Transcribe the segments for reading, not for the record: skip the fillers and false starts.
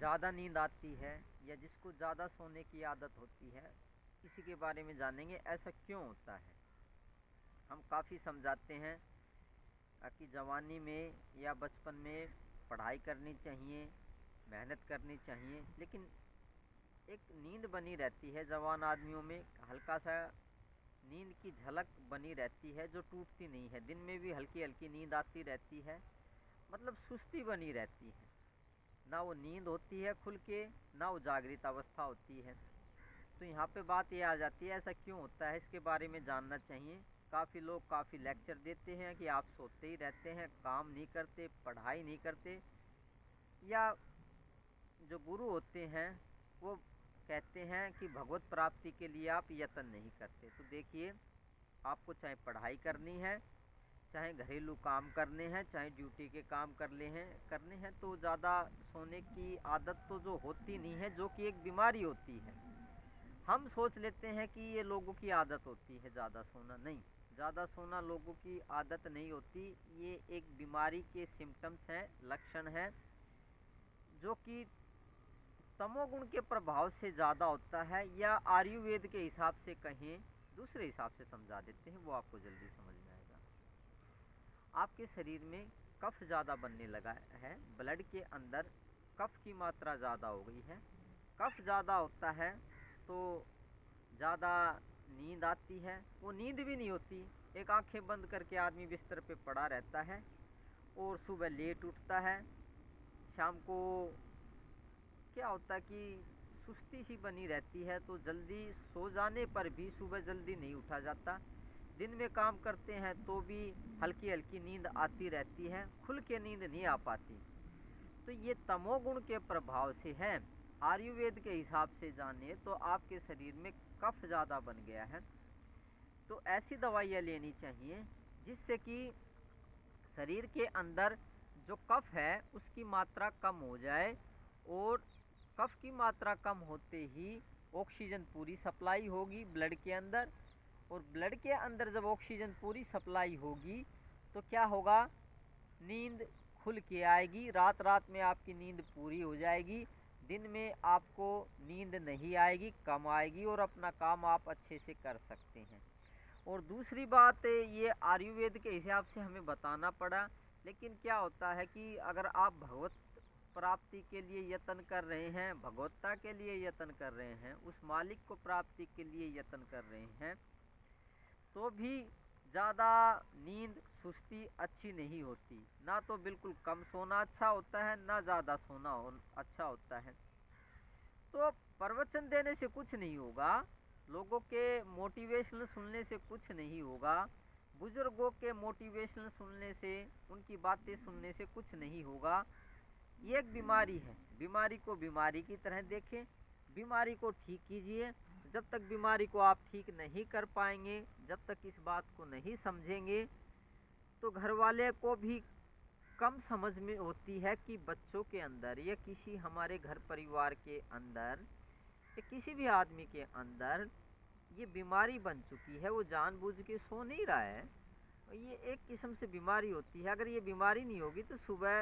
ज़्यादा नींद आती है या जिसको ज़्यादा सोने की आदत होती है, इसी के बारे में जानेंगे ऐसा क्यों होता है। हम काफ़ी समझाते हैं कि जवानी में या बचपन में पढ़ाई करनी चाहिए, मेहनत करनी चाहिए, लेकिन एक नींद बनी रहती है जवान आदमियों में, हल्का सा नींद की झलक बनी रहती है जो टूटती नहीं है। दिन में भी हल्की हल्की नींद आती रहती है, मतलब सुस्ती बनी रहती है, ना वो नींद होती है खुल के, ना वो जागृत अवस्था होती है। तो यहाँ पे बात ये आ जाती है ऐसा क्यों होता है, इसके बारे में जानना चाहिए। काफ़ी लोग काफ़ी लेक्चर देते हैं कि आप सोते ही रहते हैं, काम नहीं करते, पढ़ाई नहीं करते, या जो गुरु होते हैं वो कहते हैं कि भगवत प्राप्ति के लिए आप यत्न नहीं करते। तो देखिए, आपको चाहे पढ़ाई करनी है, चाहे घरेलू काम करने हैं, चाहे ड्यूटी के काम करने हैं, तो ज़्यादा सोने की आदत तो जो होती नहीं है, जो कि एक बीमारी होती है। हम सोच लेते हैं कि ये लोगों की आदत होती है ज़्यादा सोना, नहीं, ज़्यादा सोना लोगों की आदत नहीं होती। ये एक बीमारी के सिम्टम्स हैं, लक्षण हैं, जो कि तमोगुण के प्रभाव से ज़्यादा होता है, या आयुर्वेद के हिसाब से कहें, दूसरे हिसाब से समझा देते हैं, वो आपको जल्दी समझ में आएगा। आपके शरीर में कफ ज़्यादा बनने लगा है, ब्लड के अंदर कफ की मात्रा ज़्यादा हो गई है। कफ ज़्यादा होता है तो ज़्यादा नींद आती है, वो नींद भी नहीं होती, एक आंखें बंद करके आदमी बिस्तर पे पड़ा रहता है और सुबह लेट उठता है। शाम को क्या होता है कि सुस्ती सी बनी रहती है, तो जल्दी सो जाने पर भी सुबह जल्दी नहीं उठा जाता। दिन में काम करते हैं तो भी हल्की हल्की नींद आती रहती है, खुल के नींद नहीं आ पाती। तो ये तमोगुण के प्रभाव से है। आयुर्वेद के हिसाब से जाने तो आपके शरीर में कफ ज़्यादा बन गया है, तो ऐसी दवाइयाँ लेनी चाहिए जिससे कि शरीर के अंदर जो कफ है उसकी मात्रा कम हो जाए, और कफ की मात्रा कम होते ही ऑक्सीजन पूरी सप्लाई होगी ब्लड के अंदर, और ब्लड के अंदर जब ऑक्सीजन पूरी सप्लाई होगी तो क्या होगा, नींद खुल के आएगी, रात रात में आपकी नींद पूरी हो जाएगी, दिन में आपको नींद नहीं आएगी, कम आएगी, और अपना काम आप अच्छे से कर सकते हैं। और दूसरी बात, ये आयुर्वेद के हिसाब से हमें बताना पड़ा, लेकिन क्या होता है कि अगर आप भगवत प्राप्ति के लिए यत्न कर रहे हैं, भगवत्ता के लिए यत्न कर रहे हैं, उस मालिक को प्राप्ति के लिए यत्न कर रहे हैं, तो भी ज़्यादा नींद सुस्ती अच्छी नहीं होती। ना तो बिल्कुल कम सोना अच्छा होता है, ना ज़्यादा सोना अच्छा होता है। तो प्रवचन देने से कुछ नहीं होगा, लोगों के मोटिवेशन सुनने से कुछ नहीं होगा, बुजुर्गों के मोटिवेशन सुनने से, उनकी बातें सुनने से कुछ नहीं होगा। ये एक बीमारी है, बीमारी को बीमारी की तरह देखें, बीमारी को ठीक कीजिए। जब तक बीमारी को आप ठीक नहीं कर पाएंगे, जब तक इस बात को नहीं समझेंगे, तो घर वाले को भी कम समझ में होती है कि बच्चों के अंदर या किसी हमारे घर परिवार के अंदर या किसी भी आदमी के अंदर ये बीमारी बन चुकी है, वो जानबूझ के सो नहीं रहा है। ये एक किस्म से बीमारी होती है। अगर ये बीमारी नहीं होगी तो सुबह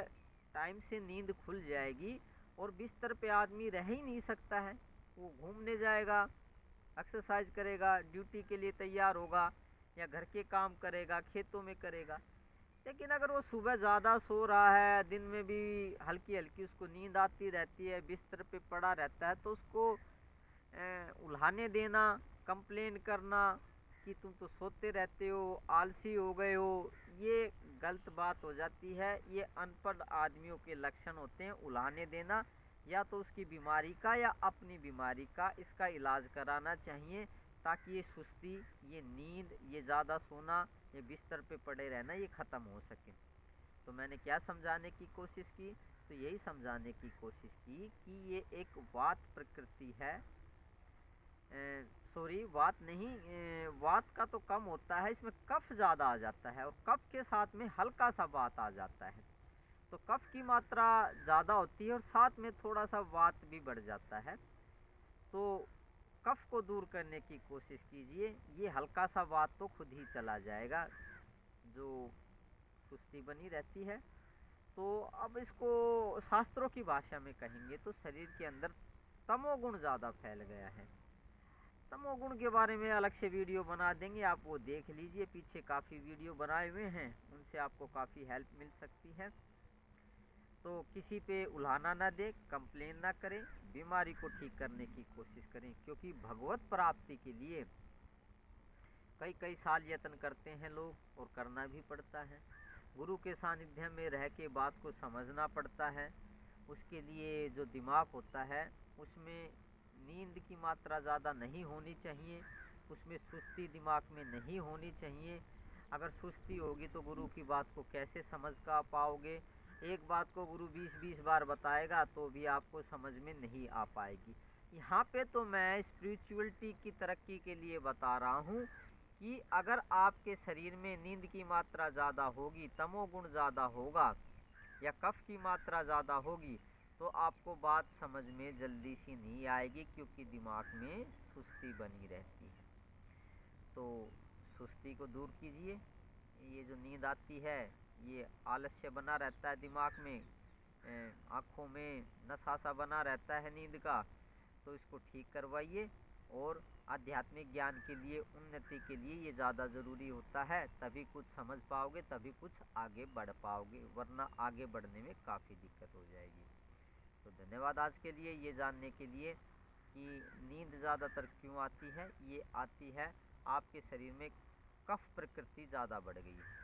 टाइम से नींद खुल जाएगी और बिस्तर पे आदमी रह ही नहीं सकता है, वो घूमने जाएगा, एक्सरसाइज करेगा, ड्यूटी के लिए तैयार होगा, या घर के काम करेगा, खेतों में करेगा। लेकिन अगर वो सुबह ज़्यादा सो रहा है, दिन में भी हल्की हल्की उसको नींद आती रहती है, बिस्तर पे पड़ा रहता है, तो उसको उल्हाने देना, कंप्लेन करना कि तुम तो सोते रहते हो, आलसी हो गए हो, ये गलत बात हो जाती है। ये अनपढ़ आदमियों के लक्षण होते हैं, उल्हाने देना। या तो उसकी बीमारी का या अपनी बीमारी का इसका इलाज कराना चाहिए, ताकि ये सुस्ती, ये नींद, ये ज़्यादा सोना, ये बिस्तर पे पड़े रहना, ये ख़त्म हो सके। तो मैंने क्या समझाने की कोशिश की, तो यही समझाने की कोशिश की कि ये एक वात प्रकृति है, सॉरी वात नहीं, वात का तो कम होता है, इसमें कफ ज़्यादा आ जाता है, और कफ के साथ में हल्का सा वात आ जाता है। तो कफ की मात्रा ज़्यादा होती है और साथ में थोड़ा सा वात भी बढ़ जाता है। तो कफ को दूर करने की कोशिश कीजिए, ये हल्का सा वात तो खुद ही चला जाएगा, जो सुस्ती बनी रहती है। तो अब इसको शास्त्रों की भाषा में कहेंगे तो शरीर के अंदर तमोगुण ज़्यादा फैल गया है। तमोगुण के बारे में अलग से वीडियो बना देंगे, आप वो देख लीजिए, पीछे काफ़ी वीडियो बनाए हुए हैं, उनसे आपको काफ़ी हेल्प मिल सकती है। तो किसी पे उल्हाना ना दे, कंप्लेन ना करें, बीमारी को ठीक करने की कोशिश करें, क्योंकि भगवत प्राप्ति के लिए कई कई साल यत्न करते हैं लोग और करना भी पड़ता है। गुरु के सानिध्य में रह के बात को समझना पड़ता है। उसके लिए जो दिमाग होता है उसमें नींद की मात्रा ज़्यादा नहीं होनी चाहिए, उसमें सुस्ती दिमाग में नहीं होनी चाहिए। अगर सुस्ती होगी तो गुरु की बात को कैसे समझ का पाओगे। एक बात को गुरु 20-20 बार बताएगा तो भी आपको समझ में नहीं आ पाएगी। यहाँ पे तो मैं स्पिरिचुअलिटी की तरक्की के लिए बता रहा हूँ कि अगर आपके शरीर में नींद की मात्रा ज़्यादा होगी, तमोगुण ज़्यादा होगा या कफ की मात्रा ज़्यादा होगी तो आपको बात समझ में जल्दी सी नहीं आएगी, क्योंकि दिमाग में सुस्ती बनी रहती है। तो सुस्ती को दूर कीजिए। ये जो नींद आती है ये आलस्य बना रहता है दिमाग में, आँखों में नशा सा बना रहता है नींद का, तो इसको ठीक करवाइए। और आध्यात्मिक ज्ञान के लिए, उन्नति के लिए ये ज़्यादा ज़रूरी होता है, तभी कुछ समझ पाओगे, तभी कुछ आगे बढ़ पाओगे, वरना आगे बढ़ने में काफ़ी दिक्कत हो जाएगी। तो धन्यवाद आज के लिए, ये जानने के लिए कि नींद ज़्यादातर क्यों आती है। ये आती है आपके शरीर में कफ प्रकृति ज़्यादा बढ़ गई है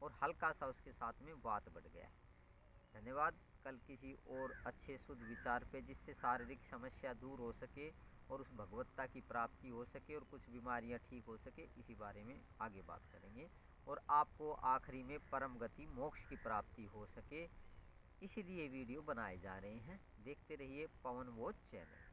और हल्का सा उसके साथ में वात बढ़ गया है। धन्यवाद। कल किसी और अच्छे शुद्ध विचार पे, जिससे शारीरिक समस्या दूर हो सके और उस भगवत्ता की प्राप्ति हो सके और कुछ बीमारियां ठीक हो सके, इसी बारे में आगे बात करेंगे और आपको आखिरी में परम गति मोक्ष की प्राप्ति हो सके, इसीलिए वीडियो बनाए जा रहे हैं। देखते रहिए पवन वॉच चैनल।